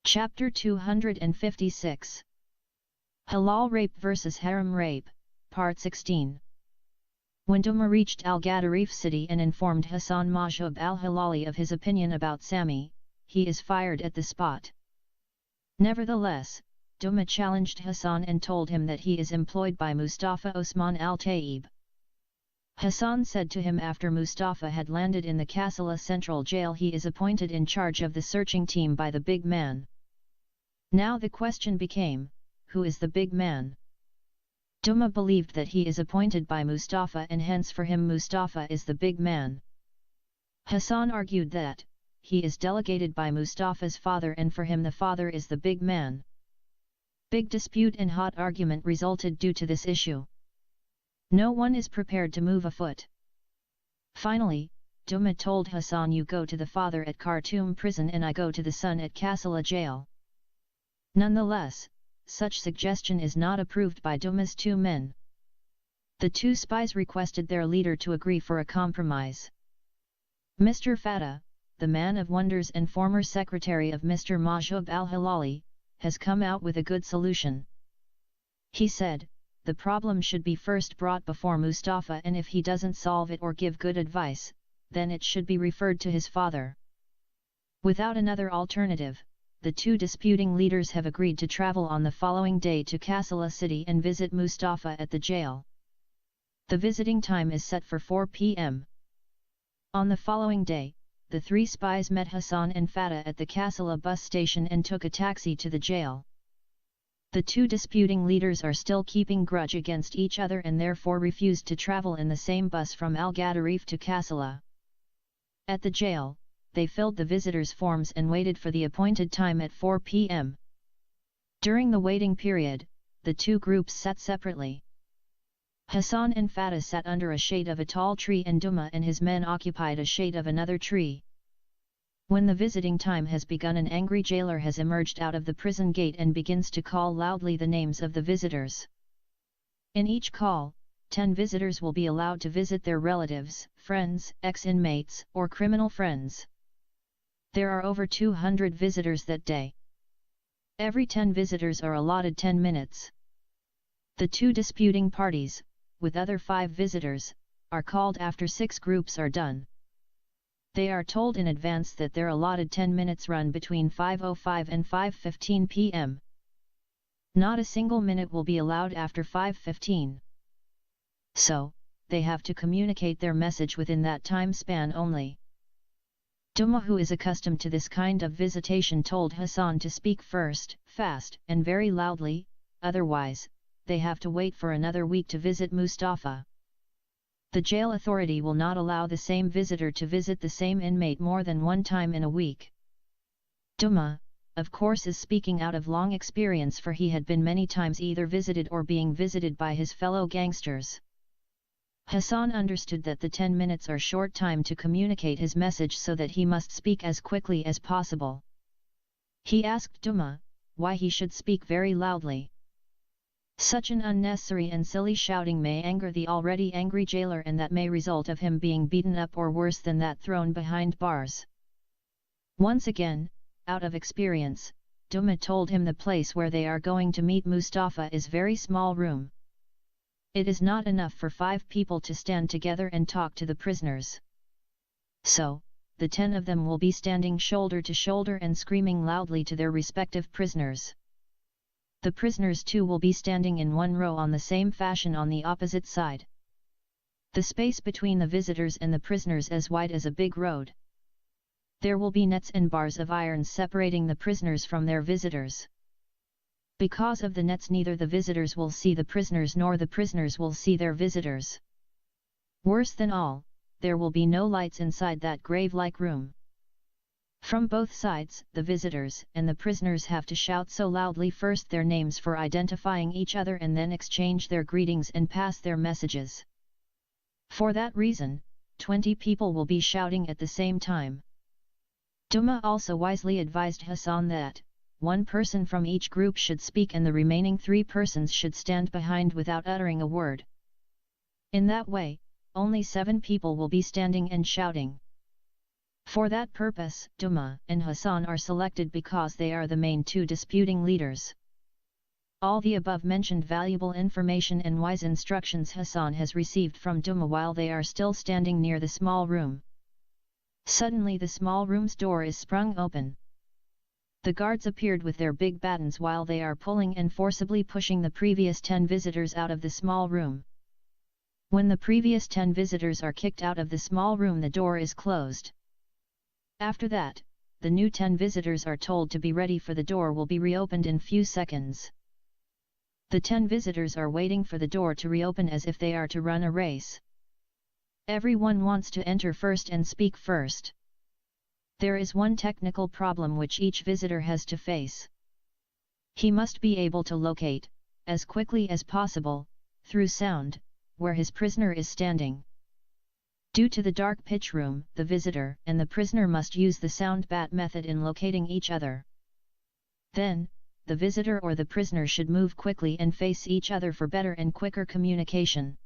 Chapter 256 Halal Rape vs Haram Rape, Part 16. When Duma reached Al-Gadarif city and informed Hassan Mahjoub al-Hilali of his opinion about Sami, he is fired at the spot. Nevertheless, Duma challenged Hassan and told him that he is employed by Mustafa Osman al-Tayyib. Hassan said to him after Mustafa had landed in the Kassala Central Jail he is appointed in charge of the searching team by the big man. Now the question became, who is the big man? Duma believed that he is appointed by Mustafa and hence for him Mustafa is the big man. Hassan argued that, he is delegated by Mustafa's father and for him the father is the big man. Big dispute and hot argument resulted due to this issue. No one is prepared to move a foot. Finally, Duma told Hassan, you go to the father at Khartoum prison and I go to the son at Kassala jail. Nonetheless, such suggestion is not approved by Duma's two men. The two spies requested their leader to agree for a compromise. Mr. Fatah, the man of wonders and former secretary of Mr. Mahjoub al-Hilali, has come out with a good solution. He said, the problem should be first brought before Mustafa and if he doesn't solve it or give good advice, then it should be referred to his father. Without another alternative, the two disputing leaders have agreed to travel on the following day to Kassala city and visit Mustafa at the jail. The visiting time is set for 4 p.m. On the following day, the three spies met Hassan and Fatah at the Kassala bus station and took a taxi to the jail. The two disputing leaders are still keeping grudge against each other and therefore refused to travel in the same bus from Al-Gadarif to Kassala. At the jail, they filled the visitors' forms and waited for the appointed time at 4 p.m. During the waiting period, the two groups sat separately. Hassan and Fatah sat under a shade of a tall tree and Duma and his men occupied a shade of another tree. When the visiting time has begun, an angry jailer has emerged out of the prison gate and begins to call loudly the names of the visitors. In each call, 10 visitors will be allowed to visit their relatives, friends, ex-inmates, or criminal friends. There are over 200 visitors that day. Every 10 visitors are allotted 10 minutes. The two disputing parties, with other 5 visitors, are called after 6 groups are done. They are told in advance that their allotted 10 minutes run between 5:05 and 5:15 p.m. Not a single minute will be allowed after 5:15. So, they have to communicate their message within that time span only. Duma, who is accustomed to this kind of visitation, told Hassan to speak first, fast and very loudly, otherwise, they have to wait for another week to visit Mustafa. The jail authority will not allow the same visitor to visit the same inmate more than one time in a week. Duma, of course, is speaking out of long experience, for he had been many times either visited or being visited by his fellow gangsters. Hassan understood that the 10 minutes are short time to communicate his message, so that he must speak as quickly as possible. He asked Duma why he should speak very loudly. Such an unnecessary and silly shouting may anger the already angry jailer, and that may result of him being beaten up or worse than that, thrown behind bars. Once again, out of experience, Duma told him the place where they are going to meet Mustafa is very small room. It is not enough for 5 people to stand together and talk to the prisoners. So, the 10 of them will be standing shoulder to shoulder and screaming loudly to their respective prisoners. The prisoners too will be standing in one row on the same fashion on the opposite side. The space between the visitors and the prisoners as wide as a big road. There will be nets and bars of iron separating the prisoners from their visitors. Because of the nets, neither the visitors will see the prisoners nor the prisoners will see their visitors. Worse than all, there will be no lights inside that grave-like room. From both sides, the visitors and the prisoners have to shout so loudly first their names for identifying each other and then exchange their greetings and pass their messages. For that reason, 20 people will be shouting at the same time. Duma also wisely advised Hassan that 1 person from each group should speak and the remaining 3 persons should stand behind without uttering a word. In that way, only 7 people will be standing and shouting. For that purpose, Duma and Hassan are selected because they are the main two disputing leaders. All the above-mentioned valuable information and wise instructions Hassan has received from Duma while they are still standing near the small room. Suddenly the small room's door is sprung open. The guards appeared with their big batons while they are pulling and forcibly pushing the previous 10 visitors out of the small room. When the previous 10 visitors are kicked out of the small room, the door is closed. After that, the new 10 visitors are told to be ready, for the door will be reopened in few seconds. The 10 visitors are waiting for the door to reopen as if they are to run a race. Everyone wants to enter first and speak first. There is one technical problem which each visitor has to face. He must be able to locate, as quickly as possible, through sound, where his prisoner is standing. Due to the dark pitch room, the visitor and the prisoner must use the sound bat method in locating each other. Then, the visitor or the prisoner should move quickly and face each other for better and quicker communication.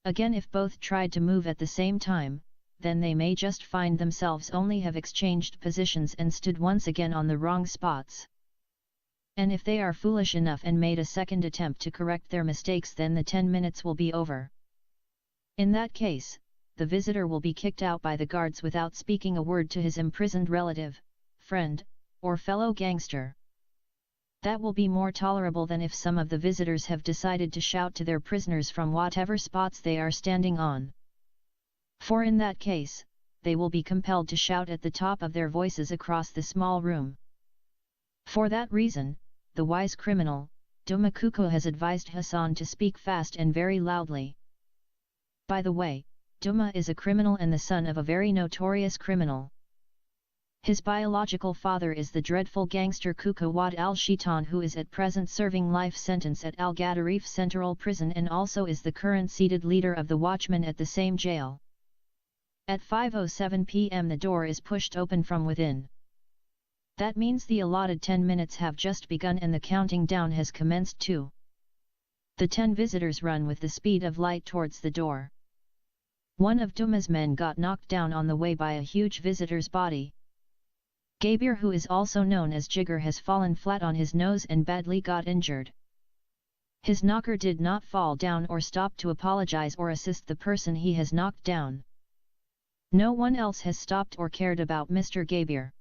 Again, if both tried to move at the same time, then they may just find themselves only have exchanged positions and stood once again on the wrong spots. And if they are foolish enough and made a second attempt to correct their mistakes, then the 10 minutes will be over. In that case, the visitor will be kicked out by the guards without speaking a word to his imprisoned relative, friend, or fellow gangster. That will be more tolerable than if some of the visitors have decided to shout to their prisoners from whatever spots they are standing on. For in that case, they will be compelled to shout at the top of their voices across the small room. For that reason, the wise criminal, Duma Kuko, has advised Hassan to speak fast and very loudly. By the way, Duma is a criminal and the son of a very notorious criminal. His biological father is the dreadful gangster Kuko Wad al-Shaitan, who is at present serving life sentence at Al-Gadarif Central Prison and also is the current seated leader of the watchmen at the same jail. At 5:07 p.m. the door is pushed open from within. That means the allotted 10 minutes have just begun and the counting down has commenced too. The 10 visitors run with the speed of light towards the door. One of Duma's men got knocked down on the way by a huge visitor's body. Gabir, who is also known as Jigger, has fallen flat on his nose and badly got injured. His knocker did not fall down or stop to apologize or assist the person he has knocked down. No one else has stopped or cared about Mr. Gabir.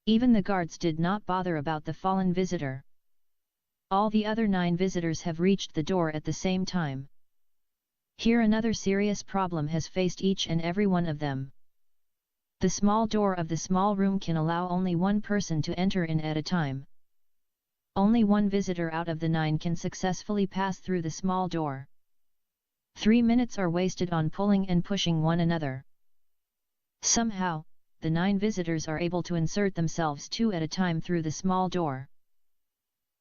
Even the guards did not bother about the fallen visitor. All the other 9 visitors have reached the door at the same time. Here another serious problem has faced each and every one of them. The small door of the small room can allow only one person to enter in at a time. Only one visitor out of the 9 can successfully pass through the small door. 3 minutes are wasted on pulling and pushing one another. Somehow, the 9 visitors are able to insert themselves 2 at a time through the small door.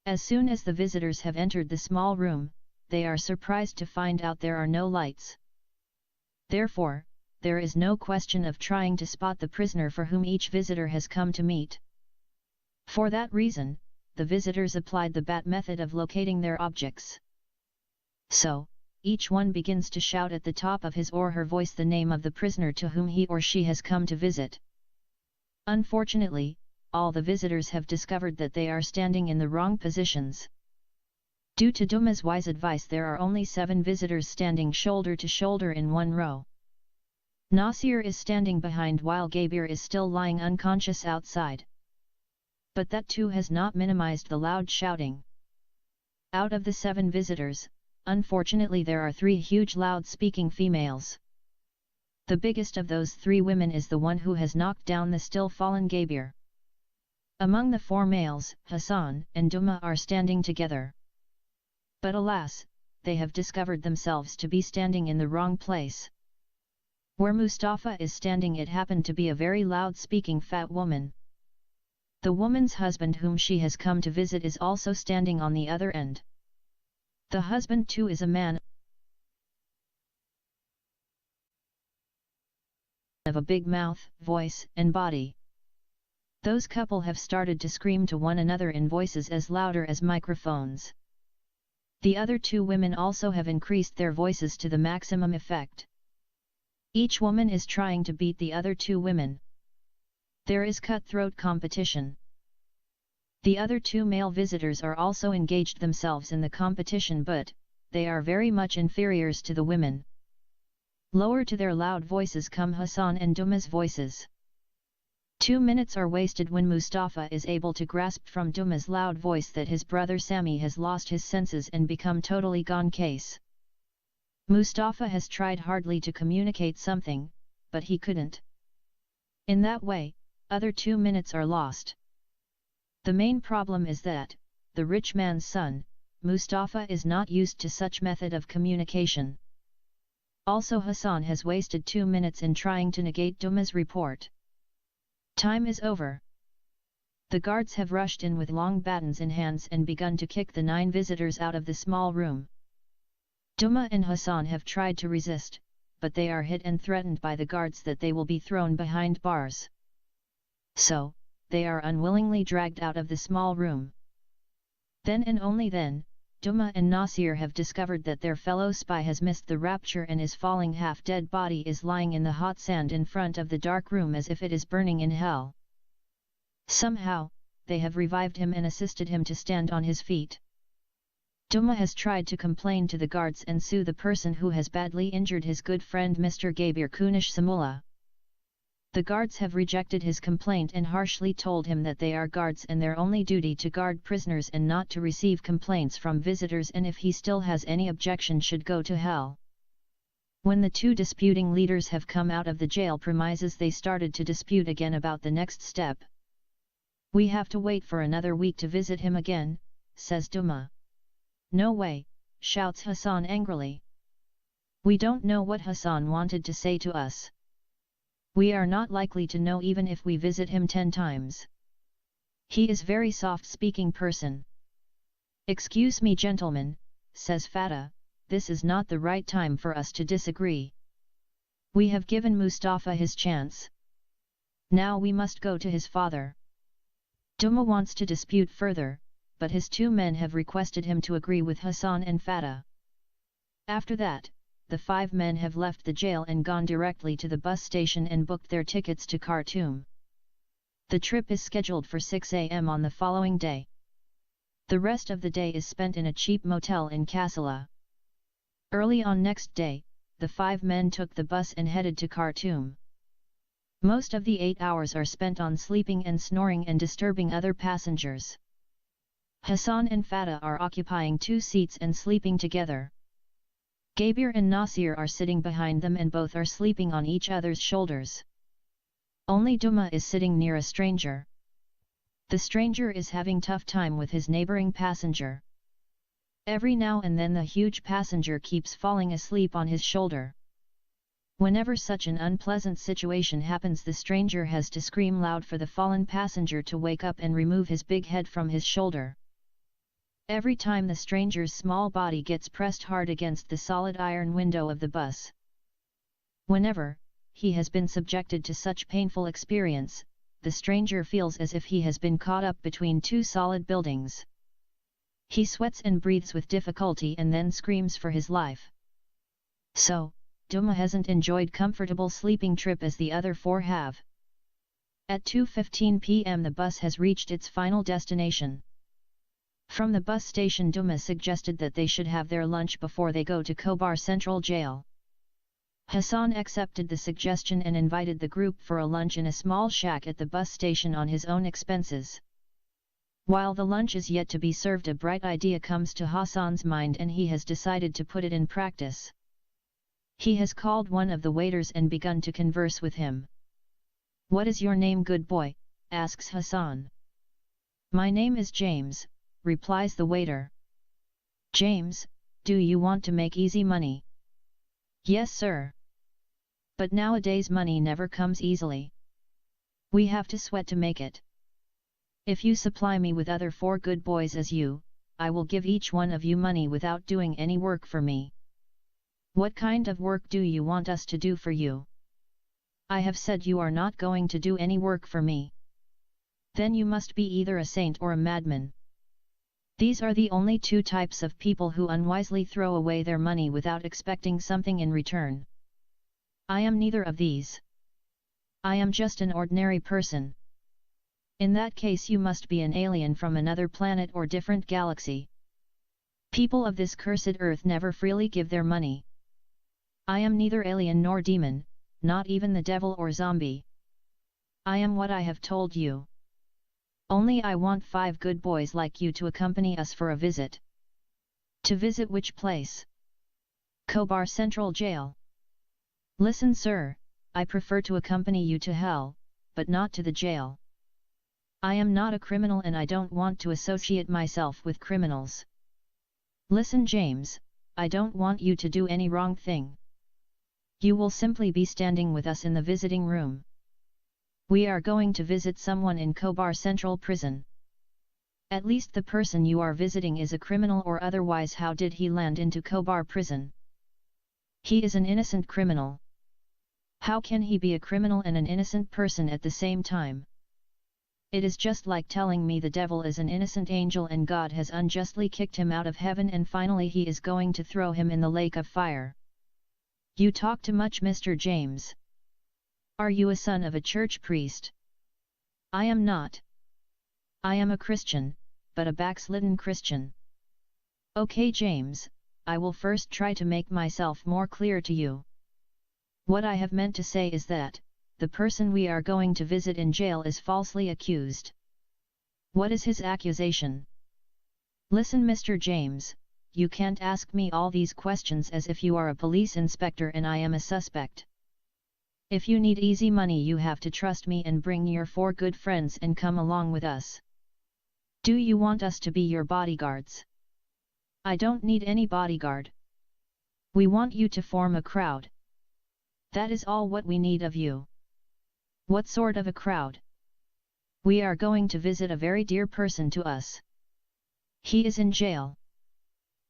As soon as the visitors have entered the small room, they are surprised to find out there are no lights. Therefore, there is no question of trying to spot the prisoner for whom each visitor has come to meet. For that reason, the visitors applied the bat method of locating their objects. So, each one begins to shout at the top of his or her voice the name of the prisoner to whom he or she has come to visit. Unfortunately, all the visitors have discovered that they are standing in the wrong positions. Due to Duma's wise advice, there are only 7 visitors standing shoulder to shoulder in one row. Nasir is standing behind while Gabir is still lying unconscious outside. But that too has not minimized the loud shouting. Out of the 7 visitors, unfortunately there are 3 huge loud-speaking females. The biggest of those 3 women is the one who has knocked down the still fallen Gabir. Among the 4 males, Hassan and Duma are standing together. But alas, they have discovered themselves to be standing in the wrong place. Where Mustafa is standing, it happened to be a very loud-speaking fat woman. The woman's husband, whom she has come to visit, is also standing on the other end. The husband too is a man of a big mouth, voice, and body. Those couple have started to scream to one another in voices as louder as microphones. The other 2 women also have increased their voices to the maximum effect. Each woman is trying to beat the other two women. There is cutthroat competition. The other two male visitors are also engaged themselves in the competition, but they are very much inferiors to the women. Lower to their loud voices come Hassan and Duma's voices. 2 minutes are wasted when Mustafa is able to grasp from Duma's loud voice that his brother Sami has lost his senses and become totally gone case. Mustafa has tried hardly to communicate something, but he couldn't. In that way, other 2 minutes are lost. The main problem is that, the rich man's son, Mustafa is not used to such method of communication. Also Hassan has wasted 2 minutes in trying to negate Duma's report. Time is over. The guards have rushed in with long batons in hands and begun to kick the 9 visitors out of the small room. Duma and Hassan have tried to resist, but they are hit and threatened by the guards that they will be thrown behind bars. So, they are unwillingly dragged out of the small room. Then and only then, Duma and Nasir have discovered that their fellow spy has missed the rapture and his falling half-dead body is lying in the hot sand in front of the dark room as if it is burning in hell. Somehow, they have revived him and assisted him to stand on his feet. Duma has tried to complain to the guards and sue the person who has badly injured his good friend Mr. Gabir Kunish Samula. The guards have rejected his complaint and harshly told him that they are guards and their only duty to guard prisoners and not to receive complaints from visitors, and if he still has any objection should go to hell. When the 2 disputing leaders have come out of the jail premises, they started to dispute again about the next step. "We have to wait for another week to visit him again," says Duma. "No way," shouts Hassan angrily. "We don't know what Hassan wanted to say to us. We are not likely to know even if we visit him 10 times. He is very soft-speaking person." "Excuse me, gentlemen," says Fatah, "this is not the right time for us to disagree. We have given Mustafa his chance. Now we must go to his father." Duma wants to dispute further, but his 2 men have requested him to agree with Hassan and Fatah. After that, the 5 men have left the jail and gone directly to the bus station and booked their tickets to Khartoum. The trip is scheduled for 6 a.m. on the following day. The rest of the day is spent in a cheap motel in Kassala. Early on next day, the 5 men took the bus and headed to Khartoum. Most of the 8 hours are spent on sleeping and snoring and disturbing other passengers. Hassan and Fatah are occupying 2 seats and sleeping together. Gabir and Nasir are sitting behind them and both are sleeping on each other's shoulders. Only Duma is sitting near a stranger. The stranger is having tough time with his neighboring passenger. Every now and then the huge passenger keeps falling asleep on his shoulder. Whenever such an unpleasant situation happens, the stranger has to scream loud for the fallen passenger to wake up and remove his big head from his shoulder. Every time the stranger's small body gets pressed hard against the solid iron window of the bus. Whenever he has been subjected to such painful experience, the stranger feels as if he has been caught up between 2 solid buildings. He sweats and breathes with difficulty and then screams for his life. So, Duma hasn't enjoyed comfortable sleeping trip as the other 4 have. At 2:15 p.m. the bus has reached its final destination. From the bus station, Duma suggested that they should have their lunch before they go to Kobar Central Jail. Hassan accepted the suggestion and invited the group for a lunch in a small shack at the bus station on his own expenses. While the lunch is yet to be served, a bright idea comes to Hassan's mind and he has decided to put it in practice. He has called one of the waiters and begun to converse with him. "What is your name, good boy?" asks Hassan. "My name is James," replies the waiter. "James, do you want to make easy money?" "Yes, sir. But nowadays money never comes easily. We have to sweat to make it. If you supply me with other 4 good boys as you, I will give each one of you money without doing any work for me." "What kind of work do you want us to do for you?" "I have said you are not going to do any work for me." "Then you must be either a saint or a madman. These are the only 2 types of people who unwisely throw away their money without expecting something in return." I am neither of these. I am just an ordinary person. In that case you must be an alien from another planet or different galaxy. People of this cursed earth never freely give their money. I am neither alien nor demon, not even the devil or zombie. I am what I have told you. Only I want 5 good boys like you to accompany us for a visit. To visit which place? Khobar Central Jail. Listen sir, I prefer to accompany you to hell, but not to the jail. I am not a criminal and I don't want to associate myself with criminals. Listen James, I don't want you to do any wrong thing. You will simply be standing with us in the visiting room. We are going to visit someone in Khobar Central Prison. At least the person you are visiting is a criminal, or otherwise how did he land into Khobar Prison? He is an innocent criminal. How can he be a criminal and an innocent person at the same time? It is just like telling me the devil is an innocent angel and God has unjustly kicked him out of heaven and finally he is going to throw him in the lake of fire. You talk too much, Mr. James. Are you a son of a church priest? I am not. I am a Christian, but a backslidden Christian. Okay James, I will first try to make myself more clear to you. What I have meant to say is that, the person we are going to visit in jail is falsely accused. What is his accusation? Listen Mr. James, you can't ask me all these questions as if you are a police inspector and I am a suspect. If you need easy money you have to trust me and bring your 4 good friends and come along with us. Do you want us to be your bodyguards? I don't need any bodyguard. We want you to form a crowd. That is all what we need of you. What sort of a crowd? We are going to visit a very dear person to us. He is in jail.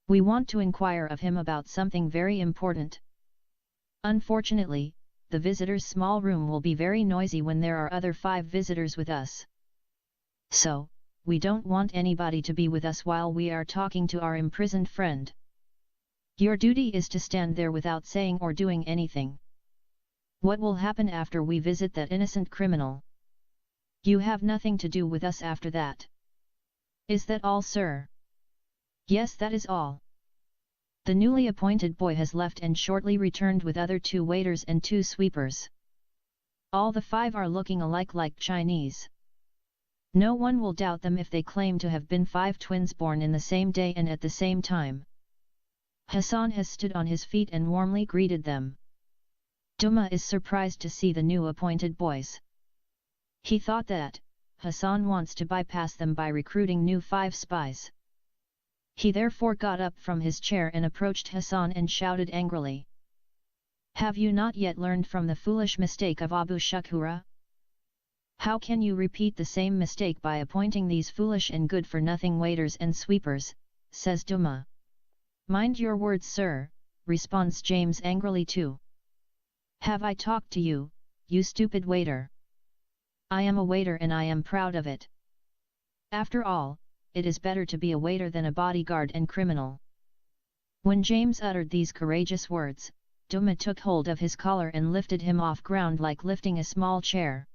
We want to inquire of him about something very important. Unfortunately, the visitor's small room will be very noisy when there are other 5 visitors with us. So, we don't want anybody to be with us while we are talking to our imprisoned friend. Your duty is to stand there without saying or doing anything. What will happen after we visit that innocent criminal? You have nothing to do with us after that. Is that all, sir? Yes, that is all. The newly appointed boy has left and shortly returned with other 2 waiters and 2 sweepers. All the 5 are looking alike like Chinese. No one will doubt them if they claim to have been 5 twins born in the same day and at the same time. Hassan has stood on his feet and warmly greeted them. Duma is surprised to see the new appointed boys. He thought that Hassan wants to bypass them by recruiting new 5 spies. He therefore got up from his chair and approached Hassan and shouted angrily. Have you not yet learned from the foolish mistake of Abu Shakura? How can you repeat the same mistake by appointing these foolish and good-for-nothing waiters and sweepers, says Duma. Mind your words, sir, responds James angrily too. Have I talked to you, you stupid waiter? I am a waiter and I am proud of it. After all, it is better to be a waiter than a bodyguard and criminal. When James uttered these courageous words, Duma took hold of his collar and lifted him off ground like lifting a small chair.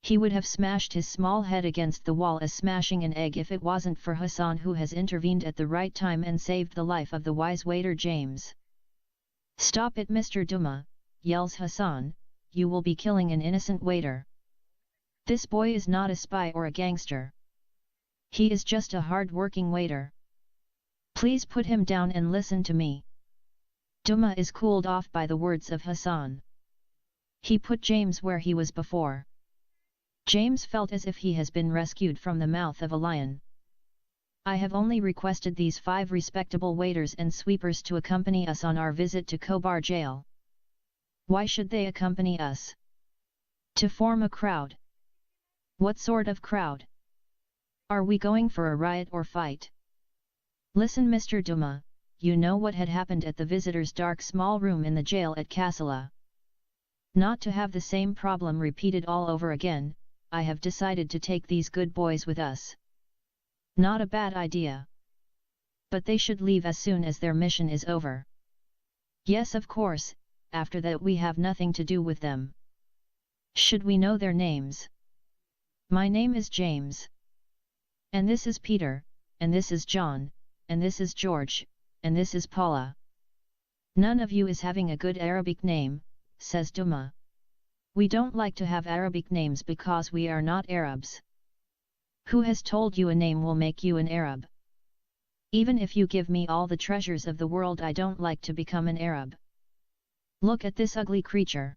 He would have smashed his small head against the wall as smashing an egg if it wasn't for Hassan, who has intervened at the right time and saved the life of the wise waiter James. Stop it, Mr. Duma, yells Hassan, you will be killing an innocent waiter. This boy is not a spy or a gangster. He is just a hard-working waiter. Please put him down and listen to me. Duma is cooled off by the words of Hassan. He put James where he was before. James felt as if he has been rescued from the mouth of a lion. I have only requested these 5 respectable waiters and sweepers to accompany us on our visit to Khobar jail. Why should they accompany us? To form a crowd. What sort of crowd? Are we going for a riot or fight? Listen, Mr. Duma, you know what had happened at the visitors' dark small room in the jail at Kassala. Not to have the same problem repeated all over again, I have decided to take these good boys with us. Not a bad idea. But they should leave as soon as their mission is over. Yes, of course, after that we have nothing to do with them. Should we know their names? My name is James. And this is Peter, and this is John, and this is George, and this is Paula. None of you is having a good Arabic name, says Duma. We don't like to have Arabic names because we are not Arabs. Who has told you a name will make you an Arab? Even if you give me all the treasures of the world, I don't like to become an Arab. Look at this ugly creature.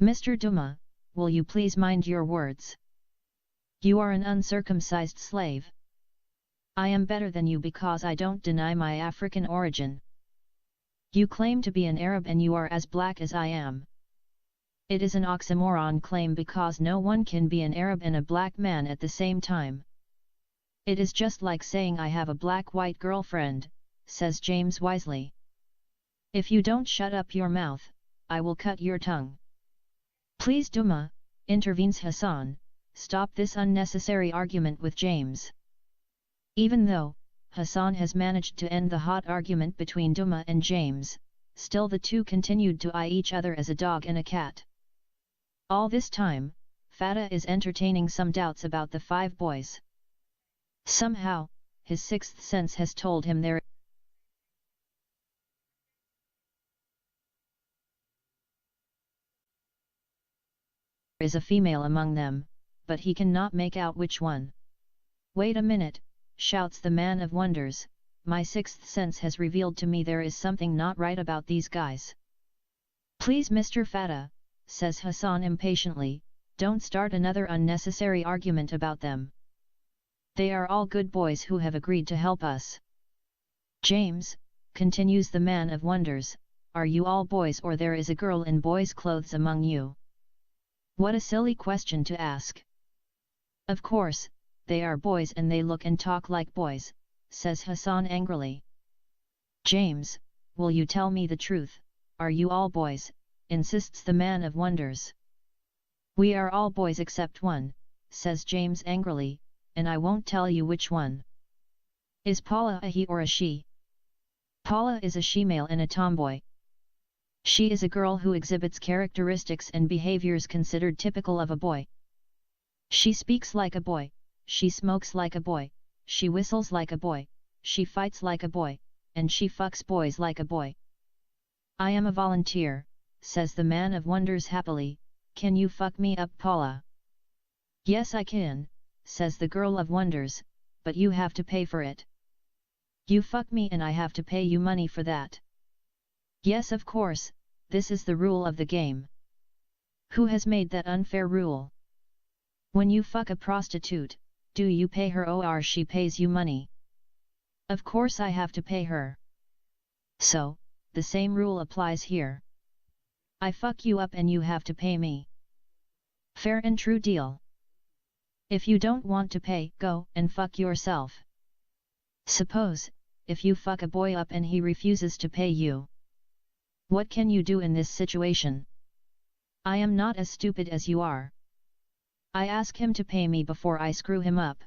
Mr. Duma, will you please mind your words? You are an uncircumcised slave. I am better than you because I don't deny my African origin. You claim to be an Arab and you are as black as I am. It is an oxymoron claim because no one can be an Arab and a black man at the same time. It is just like saying I have a black-white girlfriend, says James wisely. If you don't shut up your mouth, I will cut your tongue. Please Duma, intervenes Hassan, stop this unnecessary argument with James. Even though Hassan has managed to end the hot argument between Duma and James, still the two continued to eye each other as a dog and a cat. All this time, Fatah is entertaining some doubts about the 5 boys. Somehow, his sixth sense has told him there is a female among them, but he cannot make out which one. Wait a minute, shouts the man of wonders, my sixth sense has revealed to me there is something not right about these guys. Please Mr. Fatah, says Hassan impatiently, don't start another unnecessary argument about them. They are all good boys who have agreed to help us. James, continues the man of wonders, are you all boys or there is a girl in boys' clothes among you? What a silly question to ask. Of course, they are boys and they look and talk like boys, says Hassan angrily. James, will you tell me the truth, are you all boys, insists the man of wonders. We are all boys except one, says James angrily, and I won't tell you which one. Is Paula a he or a she? Paula is a she-male and a tomboy. She is a girl who exhibits characteristics and behaviors considered typical of a boy. She speaks like a boy, she smokes like a boy, she whistles like a boy, she fights like a boy, and she fucks boys like a boy. I am a volunteer, says the man of wonders happily, can you fuck me up Paula? Yes I can, says the girl of wonders, but you have to pay for it. You fuck me and I have to pay you money for that. Yes of course, this is the rule of the game. Who has made that unfair rule? When you fuck a prostitute, do you pay her or she pays you money? Of course I have to pay her. So, the same rule applies here. I fuck you up and you have to pay me. Fair and true deal. If you don't want to pay, go and fuck yourself. Suppose, if you fuck a boy up and he refuses to pay you. What can you do in this situation? I am not as stupid as you are. I ask him to pay me before I screw him up.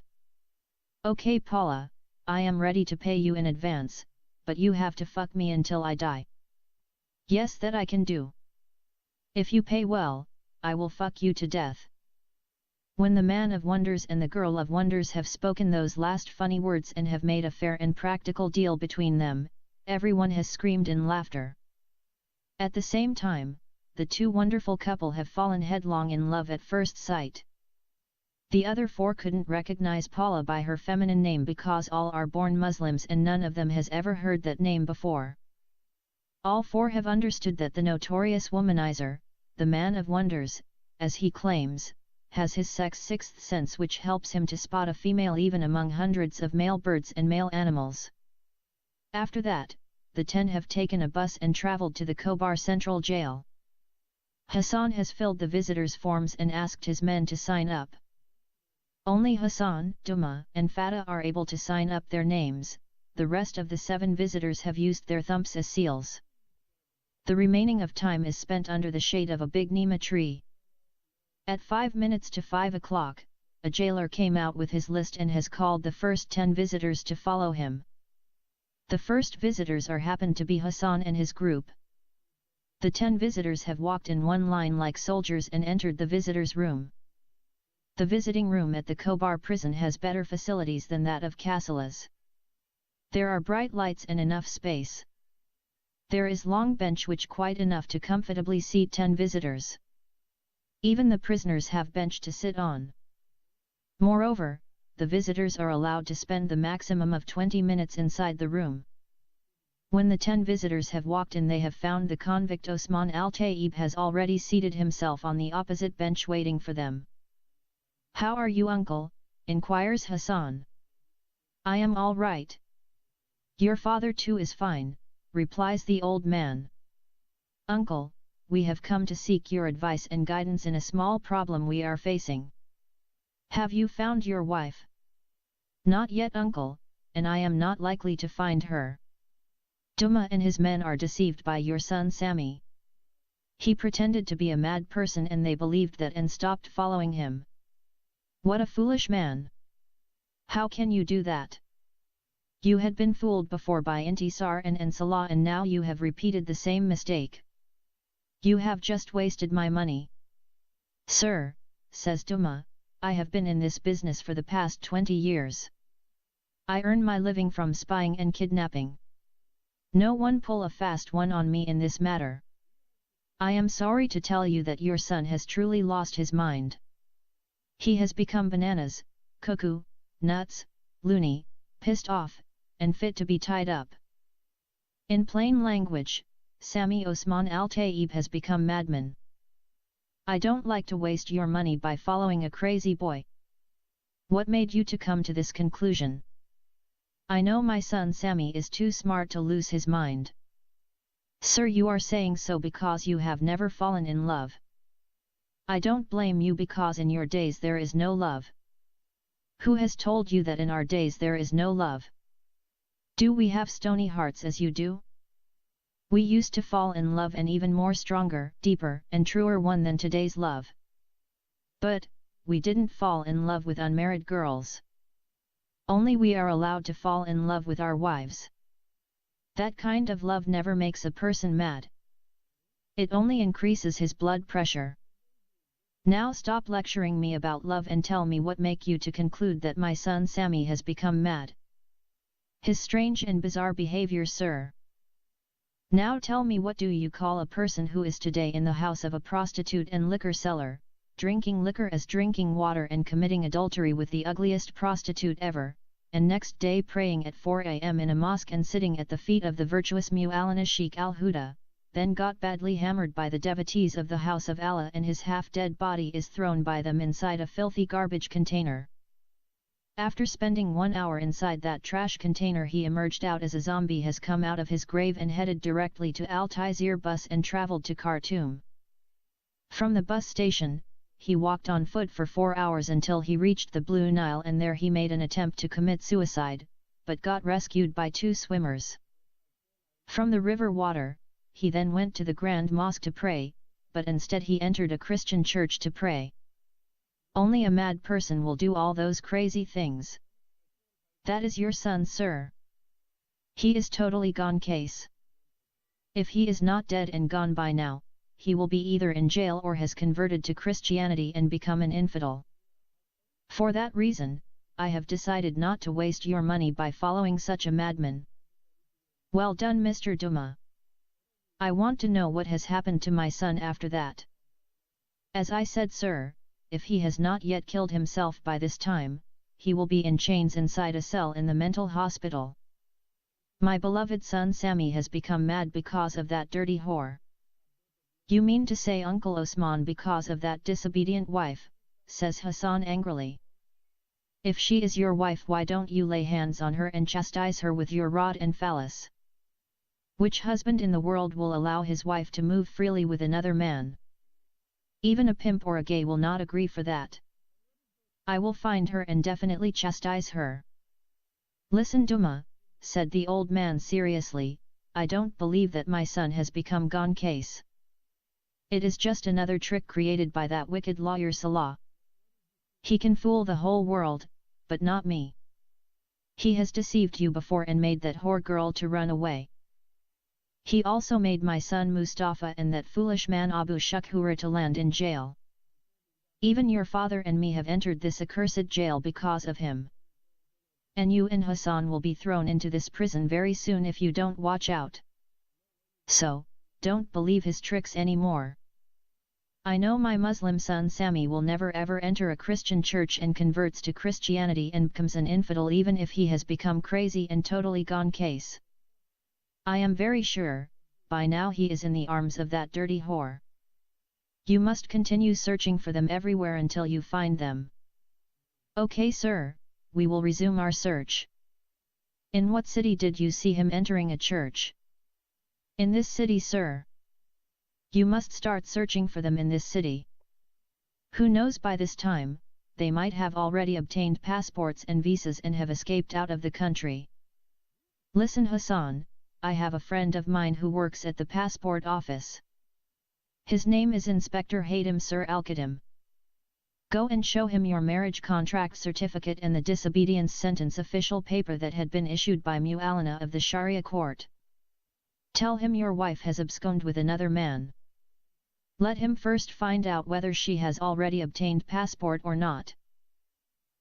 Okay Paula, I am ready to pay you in advance, but you have to fuck me until I die. Yes that I can do. If you pay well, I will fuck you to death. When the man of wonders and the girl of wonders have spoken those last funny words and have made a fair and practical deal between them, everyone has screamed in laughter. At the same time, the two wonderful couple have fallen headlong in love at first sight. The other 4 couldn't recognize Paula by her feminine name because all are born Muslims and none of them has ever heard that name before. All 4 have understood that the notorious womanizer, the man of wonders, as he claims, has his sixth sense which helps him to spot a female even among hundreds of male birds and male animals. After that, the 10 have taken a bus and traveled to the Khobar Central Jail. Hassan has filled the visitors' forms and asked his men to sign up. Only Hassan, Duma, and Fatah are able to sign up their names, the rest of the 7 visitors have used their thumbs as seals. The remaining of time is spent under the shade of a big Nema tree. At 5 minutes to 5 o'clock, a jailer came out with his list and has called the first 10 visitors to follow him. The first visitors happened to be Hassan and his group. The 10 visitors have walked in one line like soldiers and entered the visitors' room. The visiting room at the Kobar prison has better facilities than that of Kasalas. There are bright lights and enough space. There is long bench which quite enough to comfortably seat 10 visitors. Even the prisoners have bench to sit on. Moreover, the visitors are allowed to spend the maximum of 20 minutes inside the room. When the 10 visitors have walked in, they have found the convict Osman al-Taib has already seated himself on the opposite bench waiting for them. "How are you, uncle?" inquires Hassan. "I am all right." "Your father too is fine," replies the old man. "Uncle, we have come to seek your advice and guidance in a small problem we are facing." "Have you found your wife?" "Not yet, uncle, and I am not likely to find her. Duma and his men are deceived by your son Sami. He pretended to be a mad person and they believed that and stopped following him." "What a foolish man! How can you do that? You had been fooled before by Intisar and Salah and now you have repeated the same mistake. You have just wasted my money." "Sir," says Duma, "I have been in this business for the past 20 years. I earn my living from spying and kidnapping. No one pull a fast one on me in this matter. I am sorry to tell you that your son has truly lost his mind. He has become bananas, cuckoo, nuts, loony, pissed off, and fit to be tied up. In plain language, Sami Osman al-Taib has become madman. I don't like to waste your money by following a crazy boy. What made you to come to this conclusion? I know my son Sami is too smart to lose his mind." "Sir, you are saying so because you have never fallen in love. I don't blame you because in your days there is no love. Who has told you that in our days there is no love? Do we have stony hearts as you do? We used to fall in love and even more stronger, deeper and truer one than today's love. But, we didn't fall in love with unmarried girls. Only we are allowed to fall in love with our wives. That kind of love never makes a person mad. It only increases his blood pressure. Now stop lecturing me about love and tell me what make you to conclude that my son Sami has become mad. His strange and bizarre behavior, sir. Now tell me, what do you call a person who is today in the house of a prostitute and liquor seller, drinking liquor as drinking water and committing adultery with the ugliest prostitute ever, and next day praying at 4 a.m. in a mosque and sitting at the feet of the virtuous Mu'allana Sheikh al-Huda, then got badly hammered by the devotees of the house of Allah and his half-dead body is thrown by them inside a filthy garbage container. After spending 1 hour inside that trash container, he emerged out as a zombie, has come out of his grave and headed directly to Al-Tizir bus and travelled to Khartoum. From the bus station, he walked on foot for 4 hours until he reached the Blue Nile, and there he made an attempt to commit suicide, but got rescued by 2 swimmers. From the river water, he then went to the Grand Mosque to pray, but instead he entered a Christian church to pray. Only a mad person will do all those crazy things. That is your son, sir. He is totally gone case. If he is not dead and gone by now, he will be either in jail or has converted to Christianity and become an infidel. For that reason, I have decided not to waste your money by following such a madman." "Well done, Mr. Duma. I want to know what has happened to my son after that." "As I said, sir, if he has not yet killed himself by this time, he will be in chains inside a cell in the mental hospital. My beloved son Sami has become mad because of that dirty whore." "You mean to say Uncle Osman because of that disobedient wife?" says Hassan angrily. "If she is your wife, why don't you lay hands on her and chastise her with your rod and phallus? Which husband in the world will allow his wife to move freely with another man? Even a pimp or a gay will not agree for that. I will find her and definitely chastise her." "Listen, Duma," said the old man seriously, "I don't believe that my son has become gone case. It is just another trick created by that wicked lawyer Salah. He can fool the whole world, but not me. He has deceived you before and made that whore girl to run away. He also made my son Mustafa and that foolish man Abu Shukhura to land in jail. Even your father and me have entered this accursed jail because of him. And you and Hassan will be thrown into this prison very soon if you don't watch out. So, don't believe his tricks anymore. I know my Muslim son Sami will never ever enter a Christian church and converts to Christianity and becomes an infidel even if he has become crazy and totally gone case. I am very sure, by now he is in the arms of that dirty whore. You must continue searching for them everywhere until you find them. Okay sir, we will resume our search. In what city did you see him entering a church? In this city sir. You must start searching for them in this city. Who knows, by this time, they might have already obtained passports and visas and have escaped out of the country. Listen Hassan, I have a friend of mine who works at the passport office. His name is Inspector Hatem Sir Al-Qadim. Go and show him your marriage contract certificate and the disobedience sentence official paper that had been issued by Mu'allana of the Sharia court. Tell him your wife has absconded with another man. Let him first find out whether she has already obtained passport or not.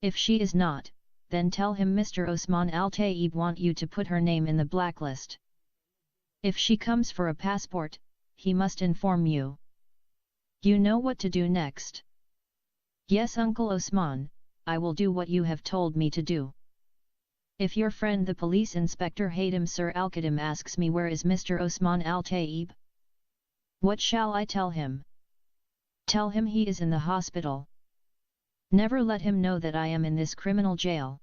If she is not, then tell him Mr. Osman Al-Taib want you to put her name in the blacklist. If she comes for a passport, he must inform you. You know what to do next. Yes Uncle Osman, I will do what you have told me to do. If your friend the police inspector Hatem Sir Al-Qadim asks me where is Mr. Osman Al-Taib, what shall I tell him? Tell him he is in the hospital. Never let him know that I am in this criminal jail.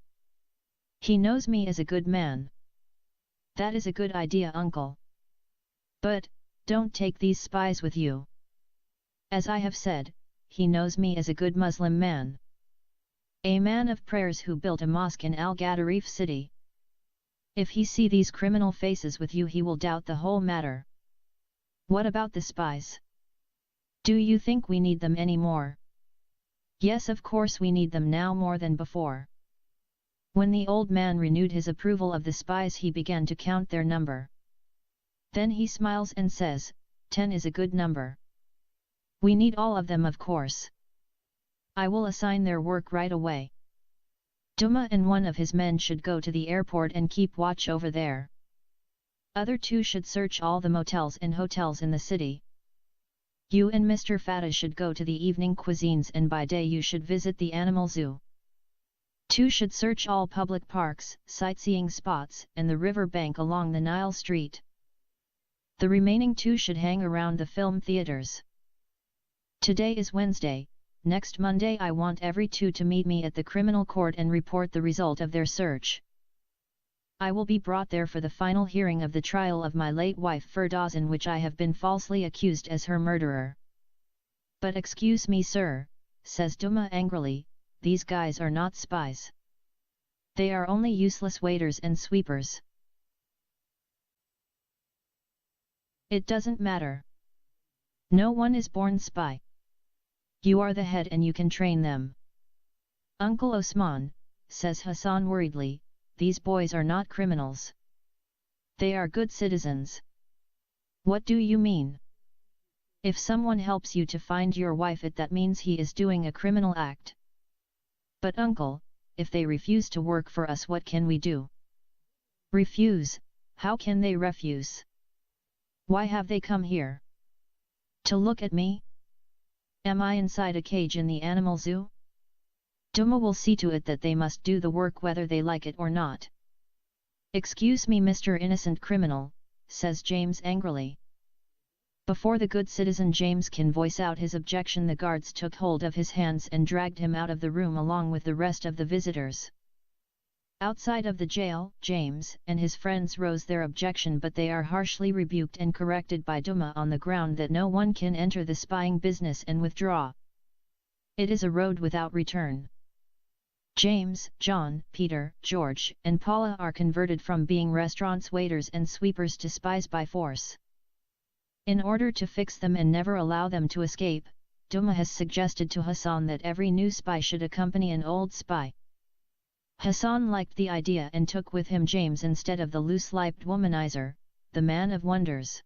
He knows me as a good man. That is a good idea uncle. But, don't take these spies with you. As I have said, he knows me as a good Muslim man. A man of prayers who built a mosque in Al-Gadarif city. If he see these criminal faces with you he will doubt the whole matter. What about the spies? Do you think we need them anymore? Yes of course we need them now more than before. When the old man renewed his approval of the spies he began to count their number. Then he smiles and says, 10 is a good number. We need all of them of course. I will assign their work right away. Duma and one of his men should go to the airport and keep watch over there. Other two should search all the motels and hotels in the city. You and Mr. Fatah should go to the evening cuisines and by day you should visit the animal zoo. 2 should search all public parks, sightseeing spots and the river bank along the Nile Street. The remaining 2 should hang around the film theaters. Today is Wednesday, next Monday I want every 2 to meet me at the criminal court and report the result of their search. I will be brought there for the final hearing of the trial of my late wife Firdaus in which I have been falsely accused as her murderer. But excuse me sir, says Duma angrily, these guys are not spies. They are only useless waiters and sweepers. It doesn't matter. No one is born spy. You are the head and you can train them. Uncle Osman, says Hassan worriedly, these boys are not criminals. They are good citizens. What do you mean? If someone helps you to find your wife that means he is doing a criminal act. But uncle, if they refuse to work for us what can we do? Refuse? How can they refuse? Why have they come here? To look at me? Am I inside a cage in the animal zoo? Duma will see to it that they must do the work whether they like it or not. Excuse me Mr. Innocent Criminal, says James angrily. Before the good citizen James can voice out his objection the guards took hold of his hands and dragged him out of the room along with the rest of the visitors. Outside of the jail, James and his friends rose their objection but they are harshly rebuked and corrected by Duma on the ground that no one can enter the spying business and withdraw. It is a road without return. James, John, Peter, George, and Paula are converted from being restaurants waiters and sweepers to spies by force. In order to fix them and never allow them to escape, Duma has suggested to Hassan that every new spy should accompany an old spy. Hassan liked the idea and took with him James instead of the loose-lipped womanizer, the man of wonders.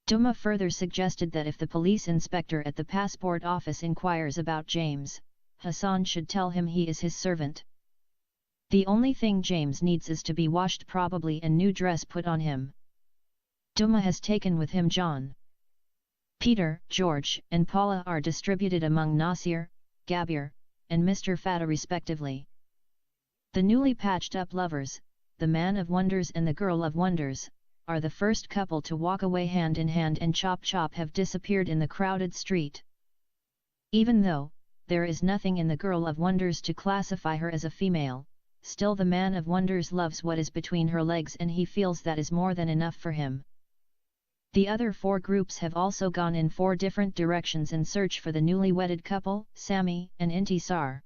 Duma further suggested that if the police inspector at the passport office inquires about James, Hassan should tell him he is his servant. The only thing James needs is to be washed, probably a new dress put on him. Duma has taken with him John. Peter, George, and Paula are distributed among Nasir, Gabir, and Mr. Fata respectively. The newly patched up lovers, the man of wonders and the girl of wonders, are the first couple to walk away hand in hand, and Chop Chop have disappeared in the crowded street. Even though there is nothing in the girl of wonders to classify her as a female, still the man of wonders loves what is between her legs, and he feels that is more than enough for him. The other four groups have also gone in four different directions in search for the newly wedded couple, Sami and Intisar.